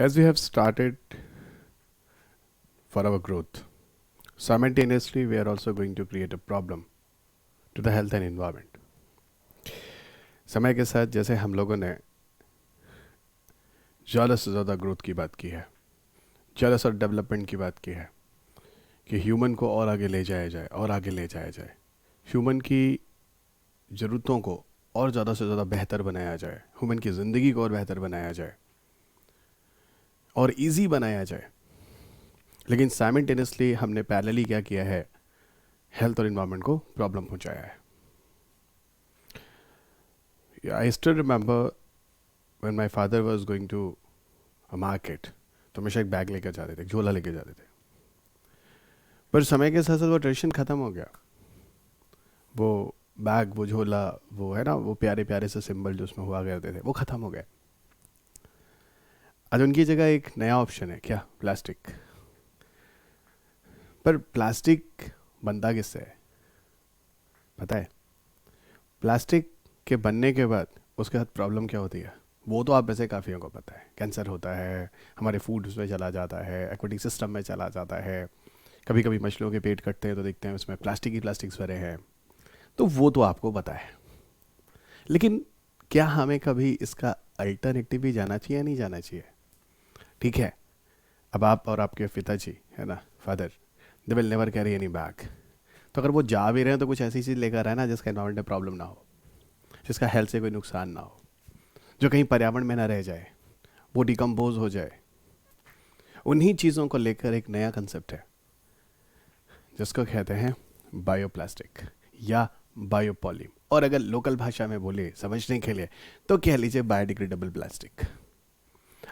As we have started for our growth, simultaneously we are also going to create a problem to the health and environment. समय के साथ जैसे हम लोगों ने ज़्यादा से ज़्यादा ग्रोथ की बात की है, ज़्यादा से डेवलपमेंट की बात की है कि ह्यूमन को और आगे ले जाया जाए और आगे ले जाया जाए, ह्यूमन की ज़रूरतों को और ज़्यादा से ज़्यादा बेहतर बनाया जाए, ह्यूमन की ज़िंदगी को और बेहतर बनाया जाए और इजी बनाया जाए. लेकिन साइमल्टेनियसली हमने पैरेलली क्या किया है, हेल्थ और इन्वायरमेंट को प्रॉब्लम पहुंचाया है. I still remember when my father was going to a market, तो हमेशा एक बैग लेकर जाते थे, एक झोला लेकर जाते थे. पर समय के साथ साथ वो ट्रेडिशन ख़त्म हो गया. वो बैग, वो झोला, वो है ना, वो प्यारे प्यारे से सिंबल जो उसमें हुआ करते थे, वो ख़त्म हो गए. आज उनकी जगह एक नया ऑप्शन है, क्या? प्लास्टिक. पर प्लास्टिक बनता किससे है पता है? प्लास्टिक के बनने के बाद उसके साथ प्रॉब्लम क्या होती है वो तो आप में से काफ़ियों को पता है. कैंसर होता है, हमारे फूड उसमें चला जाता है, एक्वेटिक सिस्टम में चला जाता है. कभी कभी मछलियों के पेट कटते हैं तो देखते हैं उसमें प्लास्टिक ही प्लास्टिक्स भरे हैं. तो वो तो आपको पता है. लेकिन क्या हमें कभी इसका अल्टरनेटिव भी जाना चाहिए या नहीं जाना चाहिए? ठीक है, अब आप और आपके पिताजी है ना, father, they will never carry any bag. तो अगर वो जा भी रहे हैं तो कुछ ऐसी चीज़ लेकर आए ना जिसका एनवायरमेंट में प्रॉब्लम ना हो, जिसका हेल्थ से कोई नुकसान ना हो, जो कहीं पर्यावरण में ना रह जाए, वो डिकम्पोज हो जाए. उन्हीं चीज़ों को लेकर एक नया कंसेप्ट है जिसको कहते हैं बायोप्लास्टिक या बायोपॉलीम, और अगर लोकल भाषा में बोले समझने के लिए तो कह लीजिए बायोडिग्रेडेबल प्लास्टिक.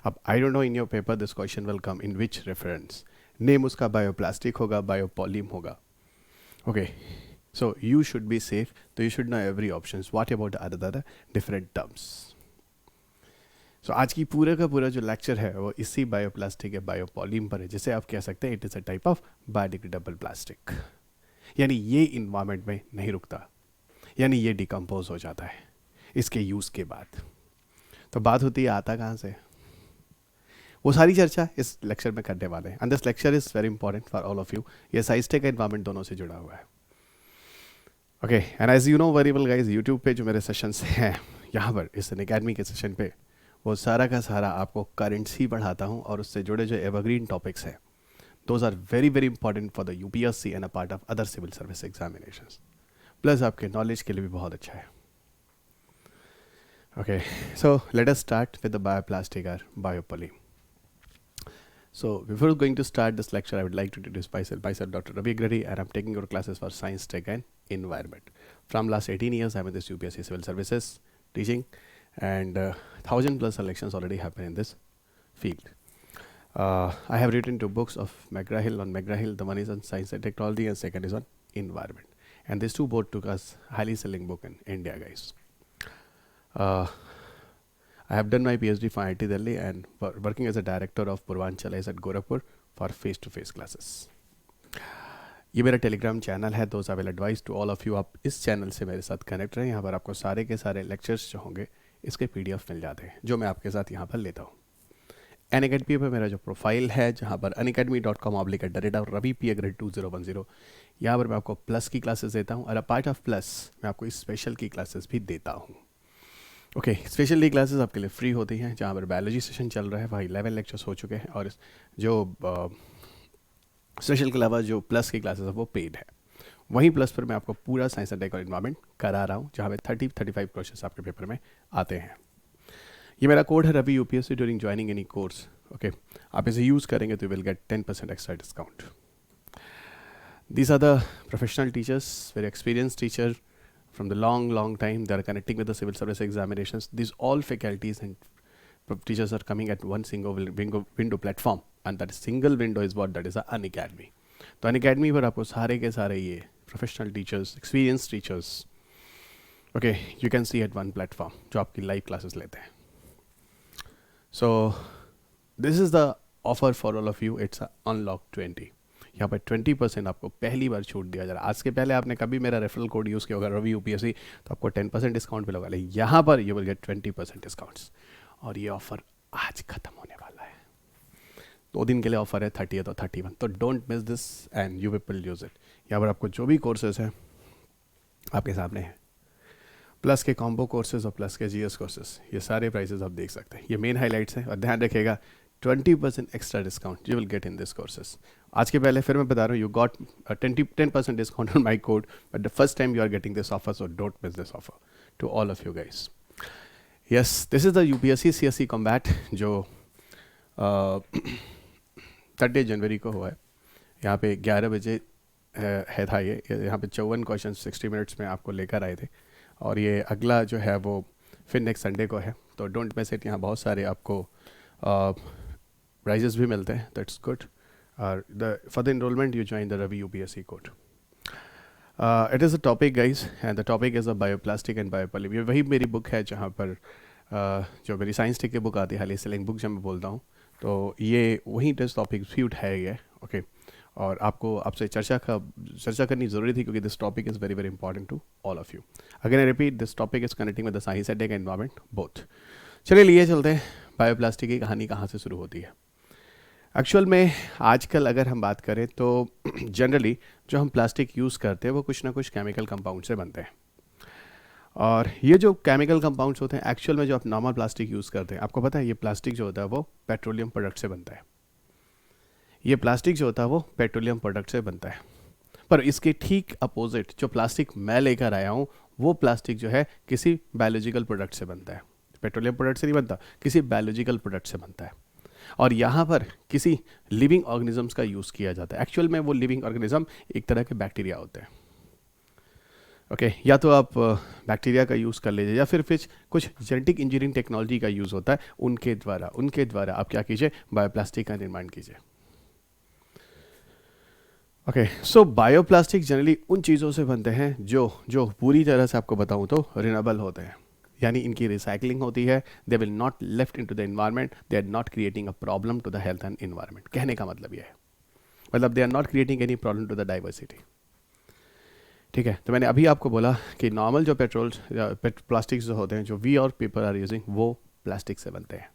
अब I don't know in your paper this question will come in which reference. Name उसका बायोप्लास्टिक होगा, बायोपॉलीम होगा. Okay, so you should be safe, so you should know every options. What about the other different terms? So आज की पूरा का पूरा जो lecture है वो इसी बायोप्लास्टिक या बायोपॉलीम पर है, जिसे आप कह सकते हैं it is a type of biodegradable plastic. यानी ये इन्वायरमेंट में नहीं रुकता, यानी ये डिकम्पोज हो जाता है इसके यूज़ के बाद. तो बात होती है आता कहाँ से, वो सारी चर्चा इस लेक्चर में करने वाले हैं. And this lecture is very important for all of you. ये साइंस-टेक का इन्वायरमेंट दोनों से जुड़ा हुआ है. Okay, and as you know very well guys, YouTube पे जो मेरे सेशंस हैं, यहाँ पर इस अकेडमी के सेशन पे वो सारा का सारा आपको करंट्स ही पढ़ाता हूँ, और उससे जुड़े जो एवरग्रीन टॉपिक्स हैं those are very very important for the UPSC and a part of other civil service examinations. Plus आपके नॉलेज के लिए भी बहुत अच्छा है. Okay, so let us start with the bioplastic और biopolymer. So before going to start this lecture, I would like to introduce myself Dr. Ravi Agradi, and I'm taking your classes for Science, Tech and Environment. From last 18 years, I'm in this UPSC Civil Services teaching, and 1,000 plus selections already happen in this field. I have written 2 books of McGraw-Hill on McGraw-Hill. The one is on Science and Technology, and second is on Environment. And these 2 both took us highly selling book in India, guys. I have done my PhD from IIT Delhi and working as a director of Purvanchal at Gorakhpur for face-to-face classes. ये मेरा Telegram channel है. दोस्त I will advise to all of you, आप इस channel से मेरे साथ connect रहें. यहाँ पर आपको सारे के सारे लेक्चर्स जो होंगे इसके PDF मिल जाते हैं, जो मैं आपके साथ यहाँ पर लेता हूँ. अनअकैडमी पर मेरा जो प्रोफाइल है, जहाँ पर unacademy.com/@RaviPAgrade2010, यहाँ पर मैं आपको प्लस की क्लासेस देता हूँ, और अ पार्ट ऑफ प्लस मैं आपको इस स्पेशल की क्लासेस भी देता हूँ. ओके, स्पेशली क्लासेस आपके लिए फ्री होती हैं. जहाँ पर बायोलॉजी सेशन चल रहा है वहाँ 11 लेक्चर्स हो चुके हैं, और जो स्पेशल के अलावा जो प्लस की क्लासेस है वो पेड है. वहीं प्लस पर मैं आपको पूरा साइंस एंड टेक और इन्वायरमेंट करा रहा हूँ, जहाँ पे 30-35 क्वेश्चंस आपके पेपर में आते हैं. ये मेरा कोड है Ravi UPSC during joining any course. Okay, आप इसे यूज़ करेंगे तो you will get 10% extra discount. These are the professional teachers, very experience teacher from the long time. They are connecting with the civil service examinations. These all faculties and teachers are coming at one single window platform, and that single window is what? That is the Unacademy. तो Unacademy पर आपको सारे के सारे ये professional teachers, experience teachers, okay, you can see at one platform, जो आपकी live classes लेते हैं. So this is the offer for all of you. It's unlock 20. यहाँ पर 20% आपको पहली बार छूट दिया जा रहा है. आज के पहले आपने कभी मेरा रेफरल कोड यूज़ किया होगा रवि यूपीएससी, तो आपको 10% डिस्काउंट मिलेगा. लेकिन यहाँ पर यू विल गेट 20% डिस्काउंट्स, और ये ऑफर आज ख़त्म होने वाला है. 2 दिन के लिए ऑफर है 30th और 31, तो don't miss this and you people use it. यहाँ पर आपको जो भी कोर्सेज हैं आपके सामने हैं, प्लस के कॉम्बो कोर्सेज और प्लस के जीएस कोर्सेज, ये सारे प्राइसेस आप देख सकते हैं। ये मेन हाइलाइट्स हैं और ध्यान रखिएगा 20% extra discount you will get in this courses. आज के पहले फिर मैं बता रहा हूँ, you got 10% discount on my code, but the first time you are getting this offer, so don't miss this offer to all of you guys. Yes, this is the UPSC CSC combat जो 30 जनवरी को हुआ है। यहाँ पे 11 बजे है था ये, यहाँ पे 54 क्वेश्चन 60 मिनट्स में आपको लेकर आए थे, और ये अगला जो है वो फिर नेक्स्ट संडे को है, तो डोंट मिस इट। यहाँ बहुत सारे आपको प्राइजेस भी मिलते हैं, दैट्स गुड। और for the enrollment you join the Ravi UPSC code. It is a topic guys, and the topic is a bioplastic and biopolymer. ये वही मेरी बुक है जहाँ पर जो मेरी साइंस टेक की बुक आती है, हाली सेलिंग बुक जब मैं बोलता हूँ, तो ये वही टेस्ट टॉपिक भी उठाया गया है। ओके, और आपको आपसे चर्चा करनी ज़रूरी थी, क्योंकि this topic is very very important to all of you. Again I repeat, this topic is connecting with the science and environment both. चलिए लिए चलते हैं, बायोप्लास्टिक की कहानी कहाँ से शुरू होती है। एक्चुअल में आजकल अगर हम बात करें तो जनरली जो हम प्लास्टिक यूज़ करते हैं वो कुछ ना कुछ केमिकल कंपाउंड से बनते हैं, और ये जो केमिकल कंपाउंड्स होते हैं एक्चुअल में जो आप नॉर्मल प्लास्टिक यूज़ करते हैं, आपको पता है ये प्लास्टिक जो होता है वो पेट्रोलियम प्रोडक्ट से बनता है। ये प्लास्टिक जो होता है वो पेट्रोलियम प्रोडक्ट से बनता है, पर इसके ठीक अपोजिट जो प्लास्टिक मैं लेकर आया हूँ वो प्लास्टिक जो है किसी बायोलॉजिकल प्रोडक्ट से बनता है। पेट्रोलियम प्रोडक्ट से नहीं बनता, किसी बायोलॉजिकल प्रोडक्ट से बनता है, और यहाँ पर किसी लिविंग ऑर्गेनिजम्स का यूज़ किया जाता है। एक्चुअल में वो लिविंग ऑर्गेनिज्म एक तरह के बैक्टीरिया होते हैं। ओके, या तो आप बैक्टीरिया का यूज़ कर लीजिए, या फिर कुछ जेनेटिक इंजीनियरिंग टेक्नोलॉजी का यूज़ होता है, उनके द्वारा आप क्या कीजिए, बायोप्लास्टिक का निर्माण कीजिए। ओके, सो बायोप्लास्टिक जनरली उन चीज़ों से बनते हैं जो पूरी तरह से आपको बताऊं तो रिन्यूएबल होते हैं, यानी इनकी रिसाइकलिंग होती है। They will not left into the environment, they are not creating a problem to the health and environment. कहने का मतलब यह है, मतलब they are not creating any problem to the diversity. ठीक है, तो मैंने अभी आपको बोला कि नॉर्मल जो प्लास्टिक्स जो होते हैं, जो वी और पीपल आर यूजिंग, वो प्लास्टिक से बनते हैं।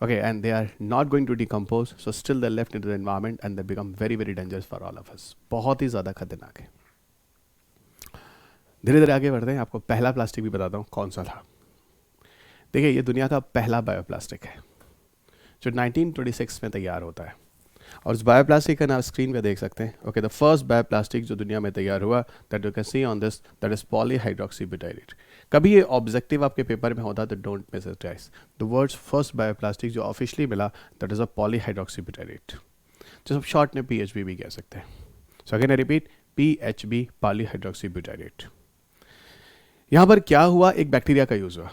Okay, and they are not going to decompose, so still they're left into the environment and they become very very dangerous for all of us. बहुत ही ज़्यादा खतरनाक है। धीरे धीरे आगे बढ़ते हैं, आपको पहला प्लास्टिक भी बताता हूँ कौन सा था। देखिए, ये दुनिया का पहला बायोप्लास्टिक है जो 1926 में तैयार होता है, और उस बायोप्लास्टिक का नाम स्क्रीन पे देख सकते हैं। ओके, द फर्स्ट बायोप्लास्टिक जो दुनिया में तैयार हुआ, that you can see on this, that is polyhydroxybutyrate. कभी ये ऑब्जेक्टिव आपके पेपर में होता तो don't miss it guys. The world's first bioplastic जो ऑफिशियली मिला, दैट इज अ पॉलीहाइड्रोक्सीब्यूटाइरेट, जो सब शॉर्ट में पीएचबी भी कह सकते हैं। So again I repeat, PHB, polyhydroxybutyrate. यहाँ पर क्या हुआ, एक बैक्टीरिया का यूज़ हुआ,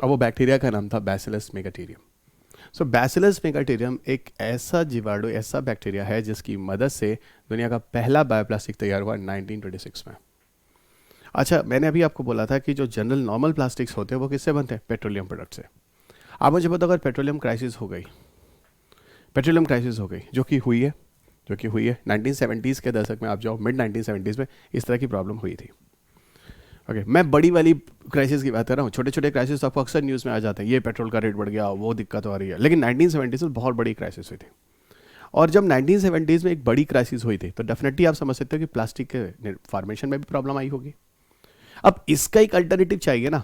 और वो बैक्टीरिया का नाम था बैसिलस मेगाटीरियम। सो बैसिलस मेगाटीरियम एक ऐसा जीवाणु, ऐसा बैक्टीरिया है जिसकी मदद से दुनिया का पहला बायोप्लास्टिक तैयार हुआ 1926 में। अच्छा, मैंने अभी आपको बोला था कि जो जनरल नॉर्मल प्लास्टिक्स होते हैं वो किससे बनते हैं, पेट्रोलियम प्रोडक्ट से। आप मुझे बताओ, अगर पेट्रोलियम क्राइसिस हो गई, जो कि हुई है 1970s के दशक में, आप जाओ मिड 1970s में इस तरह की प्रॉब्लम हुई थी। ओके, मैं बड़ी वाली क्राइसिस की बात कर रहा हूँ। छोटे छोटे क्राइसिस आपको अक्सर न्यूज़ में आ जाते हैं, ये पेट्रोल का रेट बढ़ गया, वो दिक्कत हो रही है, लेकिन 1970s में बहुत बड़ी क्राइसिस हुई थी। और जब 1970s में एक बड़ी क्राइसिस हुई थी, तो डेफिनेटली आप समझ सकते हो कि प्लास्टिक के फॉर्मेशन में भी प्रॉब्लम आई होगी। अब इसका एक अल्टरनेटिव चाहिए ना।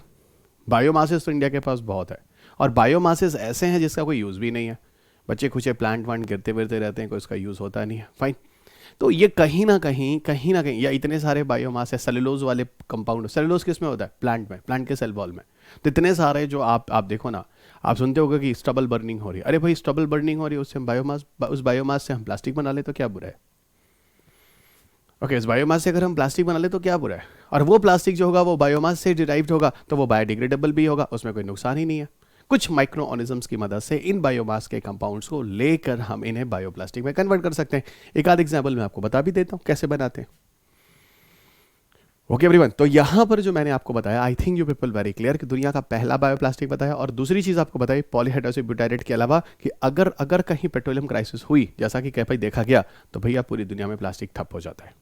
बायोमासेस तो इंडिया के पास बहुत है, और बायोमासेस ऐसे हैं जिसका कोई यूज़ भी नहीं है। बच्चे खुचे प्लांट वांट गिरते विरते रहते हैं, कोई उसका यूज़ होता नहीं है, फाइन। तो ये कहीं ना कहीं या इतने सारे बायोमास है, सेलुलोज वाले कंपाउंड। सेलुलोज किस में होता है, प्लांट में, प्लांट के सेल वॉल में। तो इतने सारे जो आप देखो ना, आप सुनते होगा कि स्टबल बर्निंग हो रही है। अरे भाई, स्टबल बर्निंग हो रही है, उससे हम उस बायोमास से हम प्लास्टिक बना ले तो क्या बुरा है। ओके, इस बायोमास से अगर हम प्लास्टिक बना ले तो क्या बुरा है। और वो प्लास्टिक जो होगा वो बायोमास से डिराइव्ड होगा, तो वो बायोडिग्रेडेबल भी होगा, उसमें कोई नुकसान ही नहीं है। कुछ माइक्रो ऑर्गेनिजम्स की मदद से इन बायोमास के कंपाउंड्स को लेकर हम इन्हें बायोप्लास्टिक में कन्वर्ट कर सकते हैं। एक आध एग्जाम्पल मैं आपको बता भी देता हूं कैसे बनाते हैं। ओके एवरीवन, तो यहां पर जो मैंने आपको बताया, I think you people very clear, कि दुनिया का पहला बायोप्लास्टिक बताया। और दूसरी चीज आपको बताई पॉलीहाइड्रोक्सीब्यूटाइरेट के अलावा, कि अगर कहीं पेट्रोलियम क्राइसिस हुई, जैसा कि भाई देखा गया, तो भैया पूरी दुनिया में प्लास्टिक ठप हो जाता है।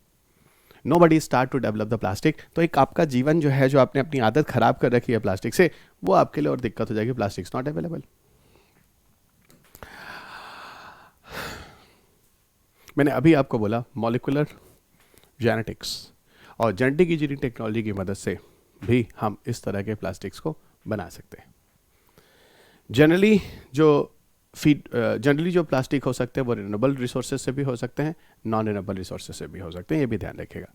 Nobody start to develop the plastic. तो एक आपका जीवन जो है, जो आपने अपनी आदत खराब कर रखी है प्लास्टिक से, वो आपके लिए और दिक्कत हो जाएगी। Plastic not available. मैंने अभी आपको बोला मॉलिक्यूलर जेनेटिक्स और जेनेटिक इंजीनियरिंग टेक्नोलॉजी की मदद से भी हम इस तरह के प्लास्टिक्स को बना सकते हैं। जनरली जो प्लास्टिक हो सकते हैं वो रिन्यूएबल रिसोर्सेज से भी हो सकते हैं, नॉन रिन्यूएबल रिसोर्सेज से भी हो सकते हैं, ये भी ध्यान रखिएगा।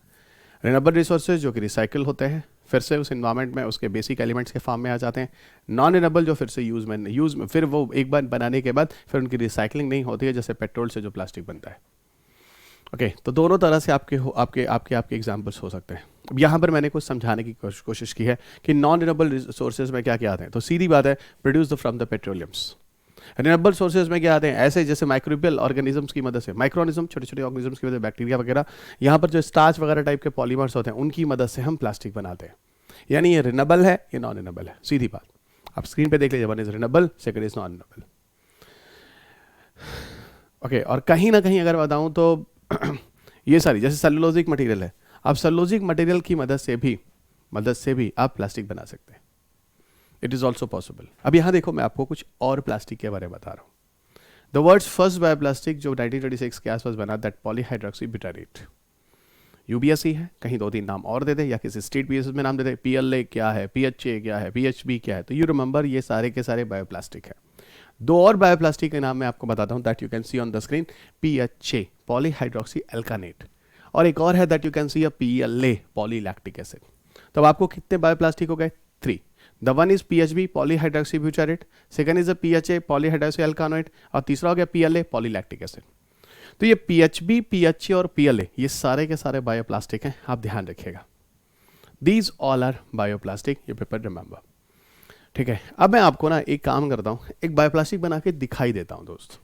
रिन्यूएबल रिसोर्सेज जो कि रिसाइकिल होते हैं, फिर से उस इन्वायरमेंट में उसके बेसिक एलिमेंट्स के फॉर्म में आ जाते हैं। नॉन रिन्यूएबल जो फिर से यूज़ में फिर वो एक बार बनाने के बाद फिर उनकी रिसाइकलिंग नहीं होती है, जैसे पेट्रोल से जो प्लास्टिक बनता है। ओके तो दोनों तरह से आपके एग्जाम्पल्स हो सकते हैं। अब यहाँ पर मैंने कुछ समझाने की कोशिश की है कि नॉन रिन्यूएबल रिसोर्सेज में क्या क्या आते हैं। तो सीधी बात है, produce from the petroleums. Renewable sources में क्या आते हैं, ऐसे जैसे माइक्रोबियल ऑर्गेनिजम्स की मदद से, माइक्रोनिज्म छोटे छोटे ऑर्गेनिजम्स की मदद से, बैक्टीरिया वगैरह, यहाँ पर जो स्टार्च वगैरह टाइप के पॉलीमर्स होते हैं उनकी मदद से हम प्लास्टिक बनाते हैं। यानी ये रिन्यूएबल है, ये नॉन रिन्यूएबल है, सीधी बात। आप स्क्रीन पे देख लीजिए, one is renewable, second is non renewable. Okay, और कहीं ना कहीं अगर बताऊं तो ये सारी जैसे सेलुलोजिक मटेरियल है, आप सेलुलोजिक मटेरियल की मदद से भी आप प्लास्टिक बना सकते हैं। It is also possible. अब यहाँ देखो, मैं आपको कुछ और प्लास्टिक के बारे में बता रहा हूँ। द वर्ल्ड्स फर्स्ट बायोप्लास्टिक जो 1936 के आसपास बना, दैट पॉलीहाइड्रोक्सी ब्यूटारेट, यूबीएसई है, कहीं 2-3 नाम और दे दे या किसी स्टेट पीएसएस में नाम दे दे। पीएलए क्या है, पीएचए क्या है, पीएचबी क्या है, तो यू रिमेंबर ये सारे के सारे बायोप्लास्टिक है। 2 और बायोप्लास्टिक के नाम मैं आपको बताता हूँ, that you can see on the screen. PHA polyhydroxy alkanoate, और एक और है that you can see a PLA polylactic acid. तो आपको कितने बायोप्लास्टिक हो गए? 3। The one is PHB polyhydroxy butyrate, second is a PHA polyhydroxy alkanoate, और तीसरा हो गया PLA polylactic acid। तो ये PHB, PHA और PLA ये सारे के सारे बायोप्लास्टिक हैं, आप ध्यान रखिएगा। These all are bioplastic, ये पेपर रिमेंबर। ठीक है, अब मैं आपको ना एक काम करता हूँ, एक बायोप्लास्टिक बना के दिखाई देता हूँ दोस्त,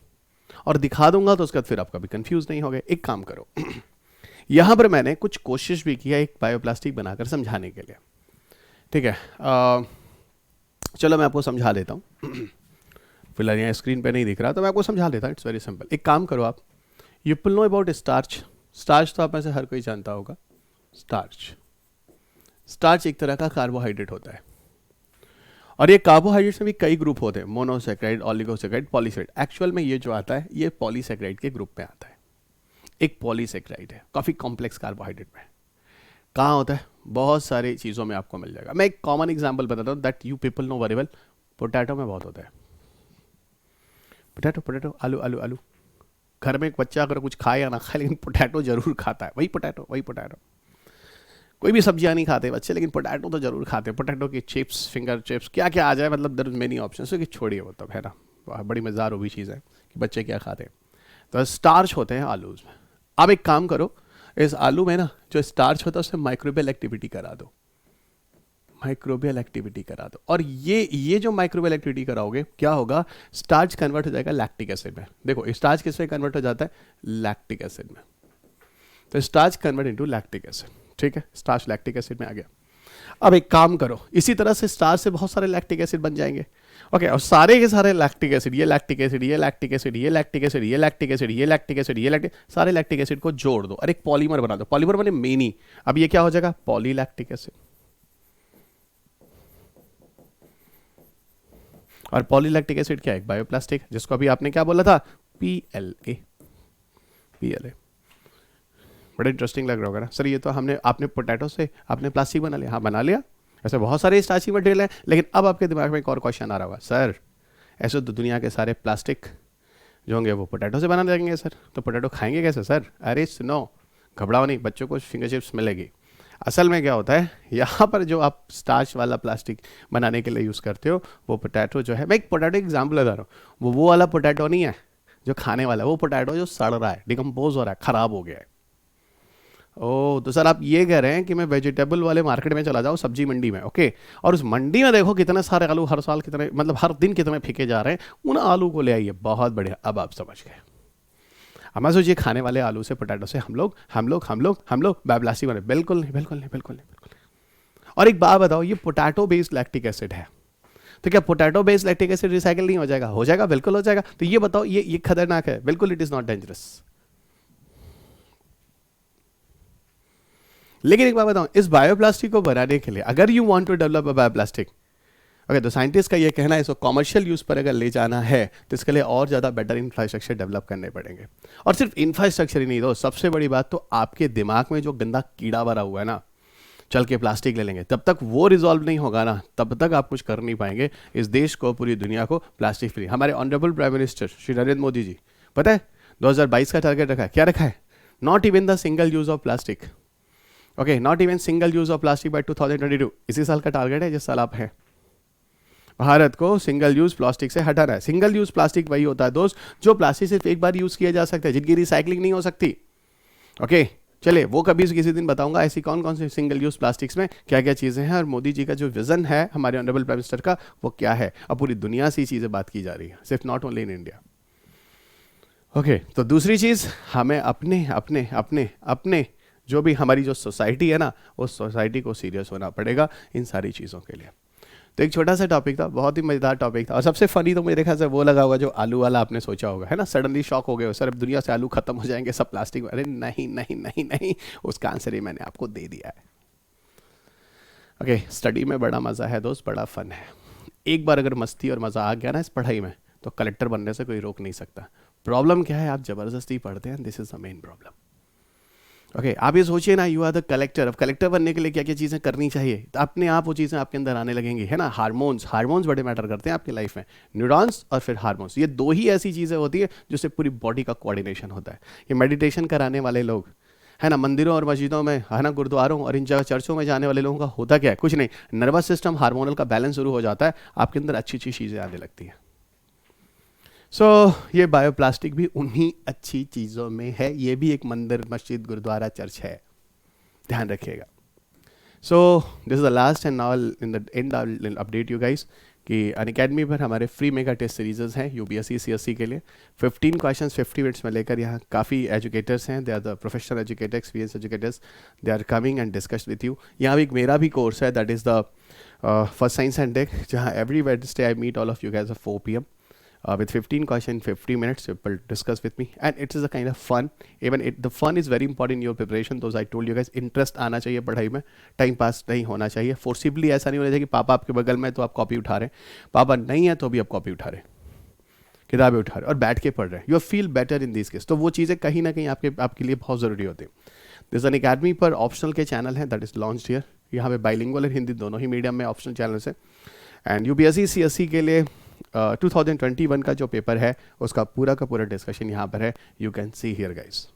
और दिखा दूंगा तो उसके बाद फिर आप कभी कंफ्यूज नहीं होगे। एक काम करो यहाँ पर मैंने कुछ कोशिश भी किया एक बायोप्लास्टिक बनाकर समझाने के लिए। ठीक है, चलो मैं आपको समझा देता हूँ। फिलहाल यहाँ स्क्रीन पे नहीं दिख रहा तो मैं आपको समझा देता हूँ। It's very simple. एक काम करो आप, you will know about starch. Starch तो आप में से हर कोई जानता होगा। स्टार्च एक तरह का कार्बोहाइड्रेट होता है, और ये कार्बोहाइड्रेट्स में भी कई ग्रुप होते हैं, मोनोसेक्राइड, ऑलिगोसेक्राइड, पॉलीसेक्राइड। एक्चुअल में ये जो आता है ये पॉलीसेक्राइड के ग्रुप में आता है। एक पॉलीसेक्राइड है, काफ़ी कॉम्प्लेक्स कार्बोहाइड्रेट में। कहाँ होता है? बहुत सारी चीज़ों में आपको मिल जाएगा। मैं एक कॉमन एग्जांपल बताता हूँ that you people know very well. Potato में बहुत होता है। पोटैटो, आलू। घर में एक बच्चा अगर कुछ खाए या ना खाए, लेकिन पोटैटो जरूर खाता है। वही पोटैटो। कोई भी सब्जियां नहीं खाते बच्चे, लेकिन पोटैटो तो जरूर खाते हैं। पोटैटो की चिप्स, फिंगर चिप्स, क्या क्या आ जाए, मतलब देयर इज मेनी ऑप्शंस। तो छोड़िए वो तब, है ना, बड़ी मज़ेदार वो भी चीज़ है कि बच्चे क्या खाते हैं। तो स्टार्च होते हैं आलूज में। आप एक काम करो, इस आलू में ना जो स्टार्च होता है उससे माइक्रोबियल एक्टिविटी करा दो, और ये जो माइक्रोबियल एक्टिविटी कराओगे क्या होगा? स्टार्च कन्वर्ट हो जाएगा लैक्टिक एसिड में। देखो स्टार्च किस में कन्वर्ट हो जाता है? लैक्टिक एसिड में। तो starch convert into lactic acid. ठीक है, स्टार्च लैक्टिक एसिड में आ गया। अब एक काम करो, इसी तरह से स्टार्च से बहुत सारे लैक्टिक एसिड बन जाएंगे। ओके, और सारे के सारे लैक्टिक एसिड, सारे लैक्टिक एसिड को जोड़ दो और एक पॉलीमर बना दो। पॉलीमर बने मेनी। अब ये क्या हो जाएगा? Polylactic acid. और पॉलीलैक्टिक एसिड क्या है? एक बायोप्लास्टिक, जिसको अभी आपने क्या बोला था? पीएलए। बड़ा इंटरेस्टिंग लग रहा होगा ना सर, ये तो आपने पोटैटो से आपने प्लास्टिक बना लिया। हाँ, बना लिया। ऐसे बहुत सारे स्टार्ची मटेरियल हैं, लेकिन अब आपके दिमाग में एक और क्वेश्चन आ रहा होगा, सर ऐसे तो दुनिया के सारे प्लास्टिक जो होंगे वो पोटैटो से बना देंगे सर, तो पोटैटो खाएंगे कैसे सर? अरे सुनो, घबराओ नहीं, बच्चों को फिंगर चिप्स मिलेगी। असल में क्या होता है, यहाँ पर जो आप स्टार्च वाला प्लास्टिक बनाने के लिए यूज़ करते हो, वो पोटैटो जो है, मैं एक पोटैटो एग्जाम्पल बता रहा हूँ, वो वाला पोटैटो नहीं है जो खाने वाला, वो पोटैटो जो सड़ रहा है, डिकम्पोज हो रहा है, ख़राब हो गया है। ओह, तो सर आप ये कह रहे हैं कि मैं वेजिटेबल वाले मार्केट में चला जाऊँ, सब्जी मंडी में, ओके, और उस मंडी में देखो कितने सारे आलू हर साल कितने, मतलब हर दिन कितने फेंके जा रहे हैं, उन आलू को ले आइए। बहुत बढ़िया, अब आप समझ गए। अब मैं सोचिए खाने वाले आलू से, पोटैटो से हम लोग बायोप्लास्टिक बने? बिल्कुल नहीं। और एक बात बताओ, ये पोटैटो बेस्ड लैक्टिक एसिड है, तो क्या potato based lactic acid recycle नहीं हो जाएगा? हो जाएगा, बिल्कुल हो जाएगा। तो ये बताओ, ये खतरनाक है? बिल्कुल, इट इज नॉट डेंजरस। लेकिन एक बात बताऊं, इस बायोप्लास्टिक को बनाने के लिए अगर you want to develop a bioplastic, okay, तो साइंटिस्ट का ये कहना है इसको कमर्शियल यूज़ पर अगर ले जाना है तो इसके लिए और ज़्यादा बेटर इंफ्रास्ट्रक्चर डेवलप करने पड़ेंगे। और सिर्फ इंफ्रास्ट्रक्चर ही नहीं, दो सबसे बड़ी बात तो आपके दिमाग में जो गंदा कीड़ा भरा हुआ है ना, चल के प्लास्टिक ले लेंगे, तब तक वो रिजॉल्व नहीं होगा ना, तब तक आप कुछ कर नहीं पाएंगे इस देश को, पूरी दुनिया को प्लास्टिक फ्री। हमारे honourable prime minister Shri Narendra Modi ji, पता है 2022 का टारगेट रखा है, क्या रखा है? Not even the single use of plastic. Okay, not even single use of plastic by 2022। इसी साल का टारगेट है जिस साल आप है। भारत को सिंगल यूज प्लास्टिक से हटाना है। सिंगल यूज प्लास्टिक वही होता है दोस्त जो प्लास्टिक सिर्फ एक बार यूज किया जा सकता है, जिनकी रिसाइकलिंग नहीं हो सकती। ओके, चले वो कभी किसी दिन बताऊंगा ऐसी कौन कौन सी सिंगल यूज प्लास्टिक्स में क्या क्या चीज़ें हैं, और मोदी जी का जो विजन है हमारे ऑनरेबल प्राइम मिनिस्टर का वो क्या है। अब पूरी दुनिया से ये चीज़ें बात की जा रही है, सिर्फ not only in India. Okay, तो दूसरी चीज़, हमें अपने अपने अपने अपने जो भी हमारी जो सोसाइटी है ना, उस सोसाइटी को सीरियस होना पड़ेगा इन सारी चीज़ों के लिए। तो एक छोटा सा टॉपिक था, बहुत ही मज़ेदार टॉपिक था, और सबसे फनी तो मेरे ख्याल से वो लगा होगा जो आलू वाला आपने सोचा होगा, है ना, सडनली शॉक हो गए हो सर अब दुनिया से आलू खत्म हो जाएंगे, सब प्लास्टिक। अरे नहीं नहीं नहीं नहीं, उसका आंसर ही मैंने आपको दे दिया है। ओके, स्टडी में बड़ा मज़ा है दोस्त, बड़ा फन है। एक बार अगर मस्ती और मज़ा आ गया ना इस पढ़ाई में, तो कलेक्टर बनने से कोई रोक नहीं सकता। प्रॉब्लम क्या है, आप ज़बरदस्ती पढ़ते हैं, this is the main problem. Okay, आप ये सोचिए ना, यू आर द कलेक्टर। अब कलेक्टर बनने के लिए क्या क्या चीज़ें करनी चाहिए, तो अपने आप वो चीज़ें आपके अंदर आने लगेंगी, है ना। हार्मोन्स बड़े मैटर करते हैं आपकी लाइफ में, न्यूरॉन्स और फिर हार्मोन्स, ये दो ही ऐसी चीज़ें होती है जिससे पूरी बॉडी का कोऑर्डिनेशन होता है। ये मेडिटेशन कराने वाले लोग, है ना, मंदिरों और मस्जिदों में, है ना, गुरुद्वारों और इन जगह चर्चों में जाने वाले लोगों का होता क्या है, कुछ नहीं, नर्वस सिस्टम हार्मोनल का बैलेंस शुरू हो जाता है, आपके अंदर अच्छी अच्छी चीज़ें आने लगती हैं। ये बायोप्लास्टिक भी उन्हीं अच्छी चीज़ों में है, ये भी एक मंदिर, मस्जिद, गुरुद्वारा, चर्च है, ध्यान रखिएगा। This is the last and now in the and I will update you guys कि अनअकैडमी पर हमारे फ्री मेगा टेस्ट सीरीज़ हैं यूपीएससी सीएससी के लिए। 15 क्वेश्चंस 50 मिनट्स में लेकर यहाँ काफ़ी एजुकेटर्स हैं, they are the professional educator, experience educators, they are coming and discuss with you. यहाँ एक मेरा भी कोर्स है, that is the first science and tech, जहाँ every Wednesday I meet all of you guys at 4 PM. With 15 questions, 50 minutes, you will discuss with me, and it is a kind of fun. Even the fun is very important in your preparation. Those I told you guys, interest आना चाहिए पढ़ाई में, time pass नहीं होना चाहिए। Forcibly ऐसा नहीं होना चाहिए कि पापा आपके बगल में तो आप कॉपी उठा रहे हैं, पापा नहीं है तो भी आप कॉपी उठा रहे हैं, किताबें उठा रहे हैं और बैठ के पढ़ रहे हैं। You feel better in this case. तो वो चीज़ें कहीं ना कहीं आपके लिए बहुत ज़रूरी होती है। दिस अनअकैडमी पर ऑप्शनल के चैनल है, दैट इज़ लॉन्च्ड हियर। यहाँ पे बाइलिंगुअल और हिंदी दोनों ही मीडियम में ऑप्शनल चैनल है। एंड यूपीएससी सीएससी के लिए 2021 का जो पेपर है उसका पूरा का पूरा डिस्कशन यहाँ पर है, you can see here guys.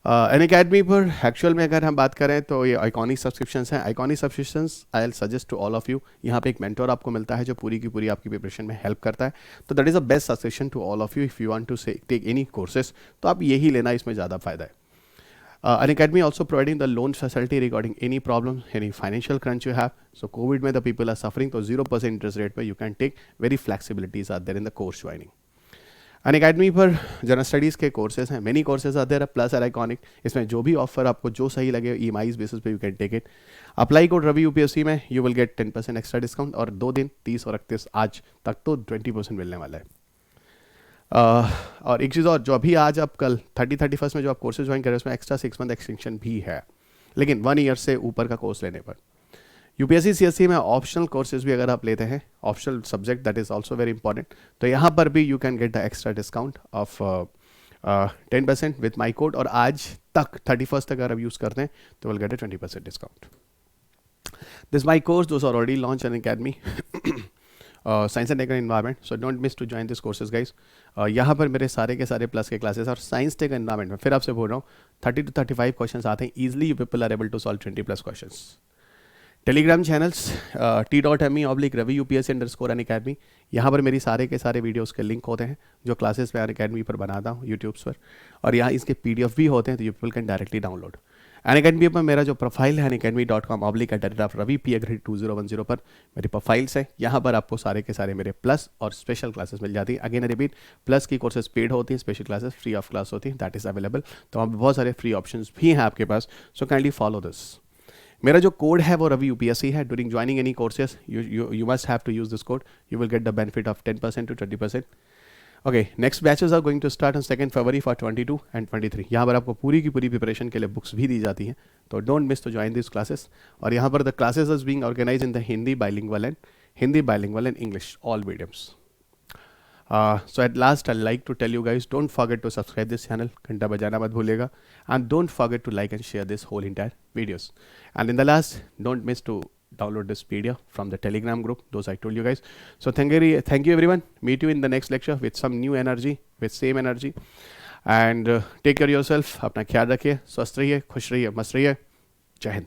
Unacademy पर एक्चुअल में अगर हम बात करें तो ये आइकॉनिक सब्सक्रिप्शंस हैं। Iconic subscriptions I will suggest to all of you. यहाँ पे एक मेंटोर आपको मिलता है जो पूरी की पूरी आपकी प्रिपरेशन में हेल्प करता है। तो that is the best subscription to all of you if you want to take any courses, तो आप यही लेना, इसमें ज़्यादा फायदा है। Unacademy also providing the loan facility regarding any problem, any financial crunch you have. So COVID में the people are suffering, तो 0% interest rate पे you can take, very flexibilities are there in the course joining. Unacademy पर general studies के courses हैं, many courses are there plus iconic. इसमें जो भी offer आपको जो सही लगे EMI बेसिस पे you can take it. Apply code Ravi UPSC में you will get 10% extra discount, और 2 दिन 30 और 31 आज तक तो 20% मिलने वाला है। और एक चीज़ और, जो अभी आज आप कल 31 में जो आप कोर्सेज ज्वाइन करें उसमें एक्स्ट्रा 6 मंथ एक्सटेंशन भी है, लेकिन 1 ईयर से ऊपर का कोर्स लेने पर। यूपीएससी सीएससी में ऑप्शनल कोर्सेज भी अगर आप लेते हैं, optional subject, that is also very important, तो यहाँ पर भी you can get the extra discount of 10% with my code. और आज तक 31 तक अगर आप यूज़ करते हैं तो will get a 20% discount. This my course those are already launch Unacademy science and tech environment, so don't miss to join this courses guys. यहाँ पर मेरे सारे के सारे प्लस के क्लासेस और साइंस टेक एनवायरमेंट में फिर आपसे बोल रहा हूँ 30 to 35 क्वेश्चन आते हैं easily, you people are able to solve 20+ question. Telegram channels t.me/ravi UPSC_unacademy, यहाँ पर मेरी सारे के सारे वीडियोस के लिंक होते हैं जो क्लासेस मैं अनअकैडमी पर बनाता हूँ यूट्यूब्स पर, और यहाँ इसके PDF भी होते हैं, तो you people can directly download. Unacademy पर मेरा जो प्रोफाइल है unacademy.com/ravi_P@2010 पर मेरी प्रोफाइल्स है, यहाँ पर आपको सारे के सारे मेरे प्लस और स्पेशल क्लासेस मिल जाती हैं। अगेन रिपीट, प्लस की कोर्सेज पेड होती हैं, special classes free of class होती हैं, दैट इज़ अवेलेबल। तो वहाँ पर बहुत सारे फ्री ऑप्शंस भी हैं आपके पास, सो काइंडली फॉलो दिस। मेरा जो कोड है वो रवि UPSC है। During joining any courses you must have to use this code, you will get the benefit of 10% to 20%। Okay, next batches are going to start on 2 फरवरी for 22 and 23। यहाँ पर आपको पूरी की पूरी प्रिपरेशन के लिए बुक्स भी दी जाती हैं, तो don't miss to join this classes. और यहाँ पर the classes is being organize in the Hindi bilingual and Hindi bilingual and English, all mediums. So at last, I'd like to tell you guys, don't forget to subscribe this channel. घंटा बजाना मत भूलिएगा. And don't forget to like and share this whole entire videos. And in the last, don't miss to download this PDF from the Telegram group. Those I told you guys. So thank you everyone. Meet you in the next lecture with some new energy, with same energy. And take care of yourself. अपना ख्याल रखिए. स्वस्थ रहिए, खुश रहिए, मस्त रहिए. जय हिंद.